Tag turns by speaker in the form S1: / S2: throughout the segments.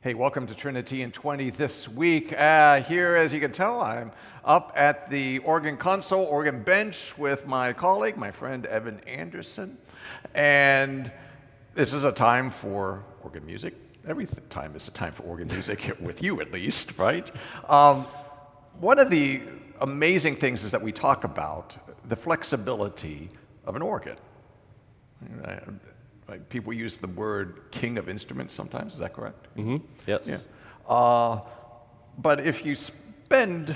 S1: Hey, welcome to Trinity in 20 this week. Here, as you can tell, I'm up at the organ console, organ bench with my colleague, my friend Evan Anderson. And this is a time for organ music. Every time is a time for organ music, with you at least, right? One of the amazing things is that we talk about the flexibility of an organ. Like people use the word king of instruments sometimes, is that correct?
S2: Mm-hmm. Yes.
S1: Yeah. But if you spend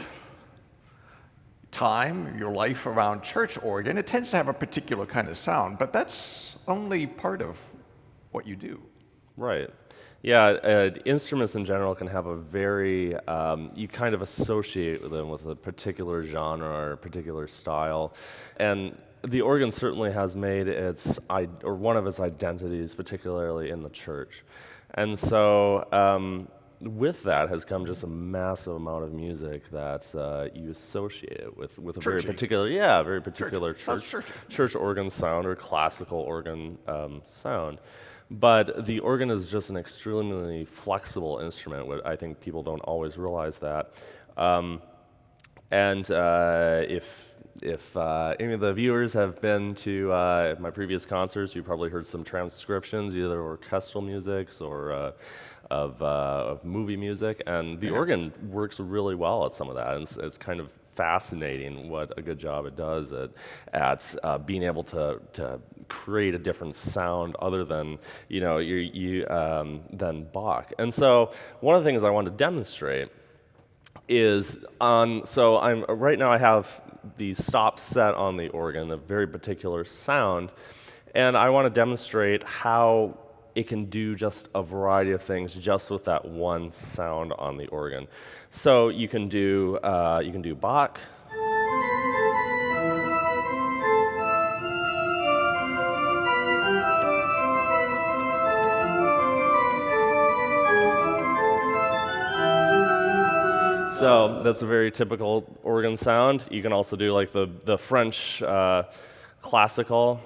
S1: time, your life around church organ, it tends to have a particular kind of sound, but that's only part of what you do.
S2: Right. Yeah, instruments in general can have a very, you kind of associate them with a particular genre or a particular style. And the organ certainly has made one of its identities, particularly in the church. And so with that has come just a massive amount of music that you associate it with a very particular, church organ sound or classical organ sound. But the organ is just an extremely flexible instrument. I think people don't always realize that. If any of the viewers have been to my previous concerts, you probably heard some transcriptions, either orchestral music or of movie music, and the organ works really well at some of that. And it's kind of fascinating what a good job it does at being able to create a different sound other than than Bach. And so one of the things I want to demonstrate is right now I have the stop set on the organ, a very particular sound, and I want to demonstrate how it can do just a variety of things just with that one sound on the organ. So you can do Bach. So that's a very typical organ sound. You can also do like the French classical.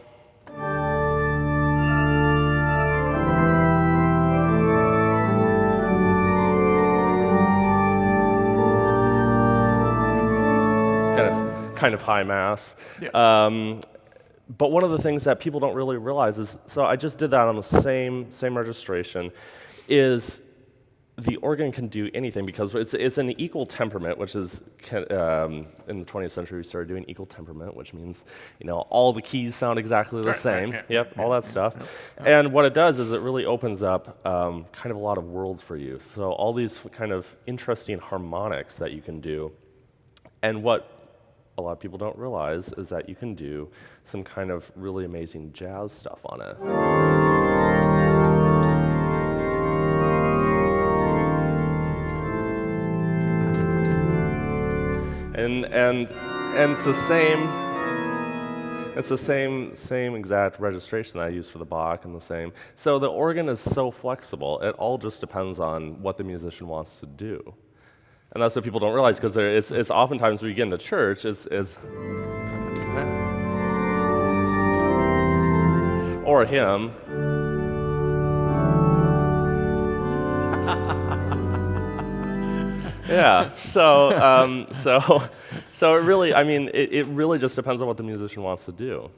S2: Kind of high mass. Yeah. But one of the things that people don't really realize is, so I just did that on the same registration, is the organ can do anything because it's an equal temperament, which is in the 20th century we started doing equal temperament, which means all the keys sound exactly the same. All that stuff. And what it does is it really opens up kind of a lot of worlds for you. So all these kind of interesting harmonics that you can do, and what a lot of people don't realize is that you can do some kind of really amazing jazz stuff on it. And it's the same exact registration that I use for the Bach and the same. So the organ is so flexible. It all just depends on what the musician wants to do. And that's what people don't realize, because it's oftentimes when you get into church, it's or a hymn. Yeah. So it really, it really just depends on what the musician wants to do,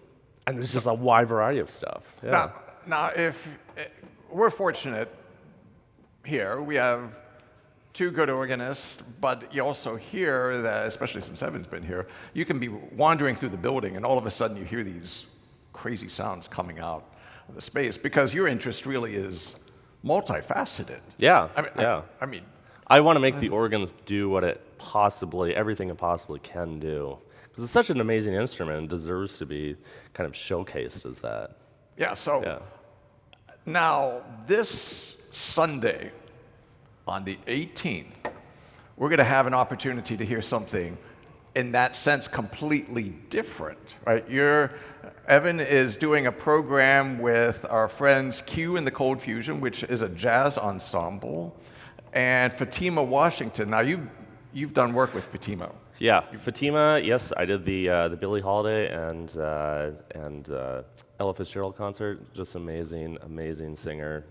S2: and there's just a wide variety of stuff. Yeah.
S1: Now, if we're fortunate here, we have two good organists, but you also hear that, especially since Evan's been here, you can be wandering through the building and all of a sudden you hear these crazy sounds coming out of the space, because your interest really is multifaceted.
S2: Yeah.
S1: I mean,
S2: I want to make the organs do what everything it possibly can do, because it's such an amazing instrument and deserves to be kind of showcased as that.
S1: Yeah. So now this Sunday, on the 18th, we're going to have an opportunity to hear something in that sense completely different, right? Evan is doing a program with our friends Q and the Cold Fusion, which is a jazz ensemble, and Fatima Washington. Now you've done work with Fatima.
S2: Yeah, Fatima. Yes, I did the Billie Holiday and Ella Fitzgerald concert. Just amazing singer.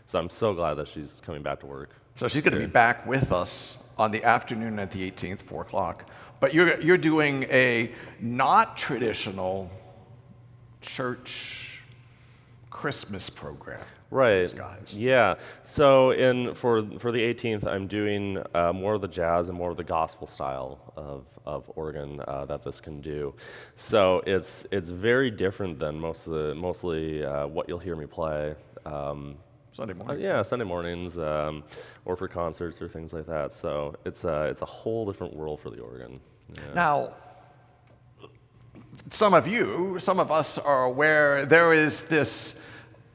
S2: So I'm so glad that she's coming back to work.
S1: So she's going to be back with us on the afternoon at the 18th, 4 o'clock. But you're doing a not traditional church Christmas program.
S2: Right.
S1: These guys.
S2: Yeah. So for the 18th, I'm doing more of the jazz and more of the gospel style of organ that this can do. So it's very different than mostly what you'll hear me play.
S1: Sunday morning.
S2: Yeah, Sunday mornings, or for concerts or things like that. So it's a whole different world for the organ. Yeah.
S1: Now, some of us are aware there is this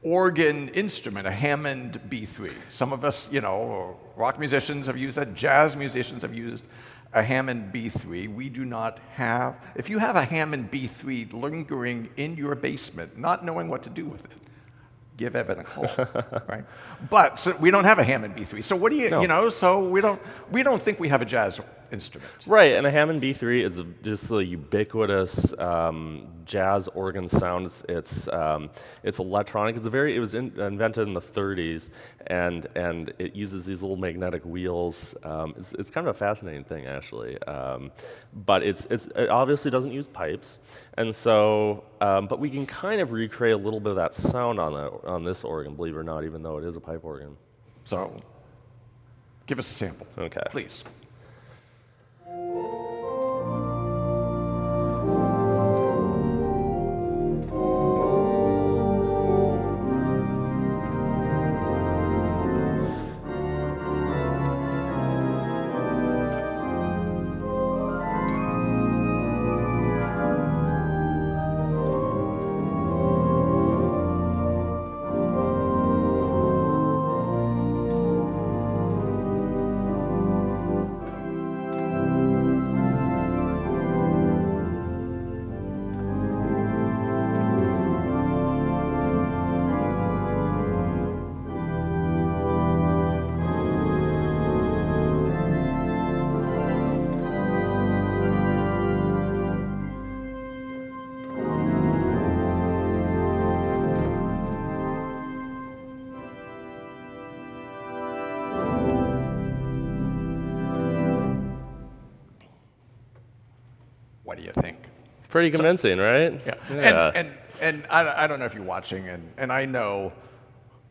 S1: organ instrument, a Hammond B3. Some of us, rock musicians have used that, jazz musicians have used a Hammond B3. We do not have. If you have a Hammond B3 lingering in your basement, not knowing what to do with it, give Evan a call, right? But so we don't have a Hammond B3. So what do you,
S2: No.
S1: So we don't think we have a jazz instrument.
S2: Right, and a Hammond B3 is just a ubiquitous jazz organ sound. It's electronic. It was invented in the 30s, and it uses these little magnetic wheels. It's kind of a fascinating thing, actually. But it obviously doesn't use pipes, and so but we can kind of recreate a little bit of that sound on this organ, believe it or not, even though it is a pipe organ.
S1: So give us a sample,
S2: Okay.
S1: please. What do you think?
S2: Pretty convincing, right?
S1: Yeah.
S2: Yeah.
S1: And I don't know if you're watching, and I know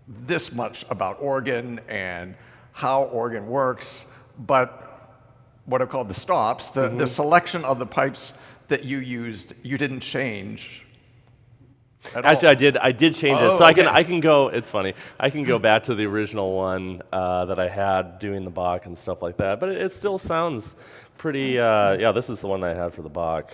S1: this much about organ and how organ works, but what are called the stops, the selection of the pipes that you used, you didn't change at
S2: Actually,
S1: all.
S2: I did change it,
S1: Oh,
S2: so
S1: okay.
S2: I can go. It's funny. I can go back to the original one that I had doing the Bach and stuff like that. But it still sounds pretty. Yeah, this is the one I had for the Bach.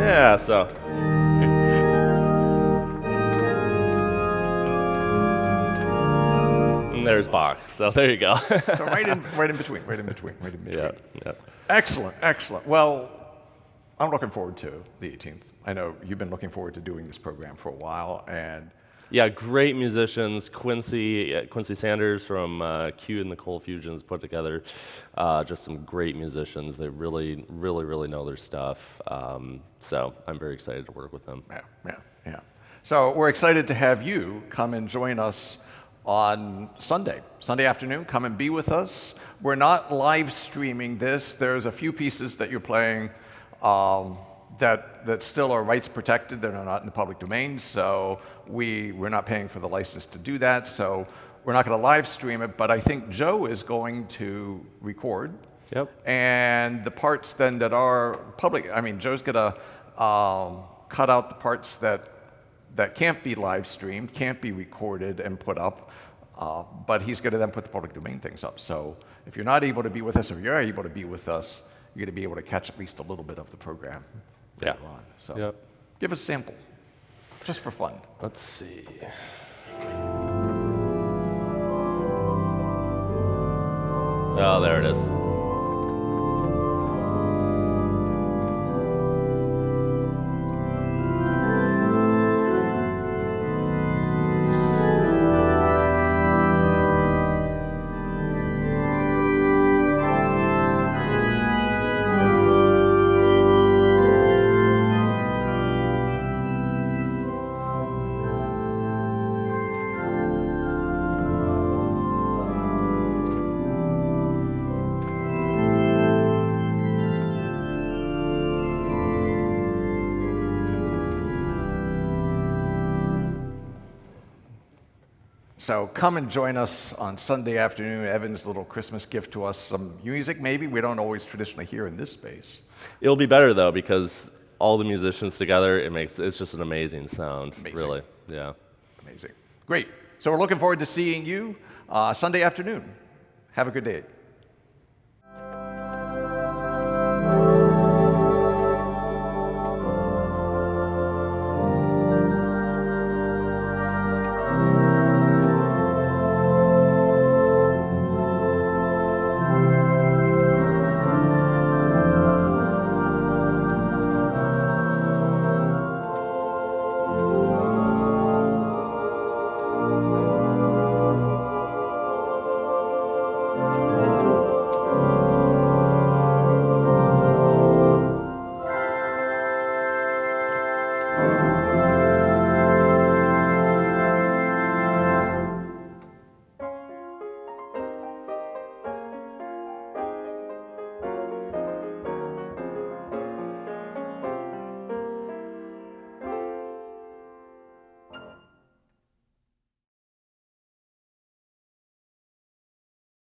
S2: Yeah, so. And there's Bach. So there you go.
S1: So right in between.
S2: Yeah, yeah.
S1: Excellent, excellent. Well, I'm looking forward to the 18th. I know you've been looking forward to doing this program for a while, and
S2: Yeah, great musicians. Quincy Sanders from Q and the Cold Fusions put together just some great musicians. They really know their stuff. So I'm very excited to work with them.
S1: Yeah. So we're excited to have you come and join us on Sunday afternoon. Come and be with us. We're not live streaming this. There's a few pieces that you're playing that still are rights protected. They're not in the public domain, so we're not paying for the license to do that. So we're not going to live stream it, but I think Joe is going to record.
S2: Yep.
S1: And the parts then that are public, I mean, Joe's going to cut out the parts that can't be live streamed, can't be recorded and put up, but he's going to then put the public domain things up. So if you're not able to be with us, or you're able to be with us, you're going to be able to catch at least a little bit of the program later on. So
S2: Yep.
S1: give us a sample, just for fun.
S2: Let's see. Oh, there it is.
S1: So come and join us on Sunday afternoon. Evan's little Christmas gift to us, some music maybe we don't always traditionally hear in this space.
S2: It'll be better though because all the musicians together, it's just an amazing sound.
S1: Amazing.
S2: Really, yeah.
S1: Amazing. Great. So we're looking forward to seeing you Sunday afternoon. Have a good day.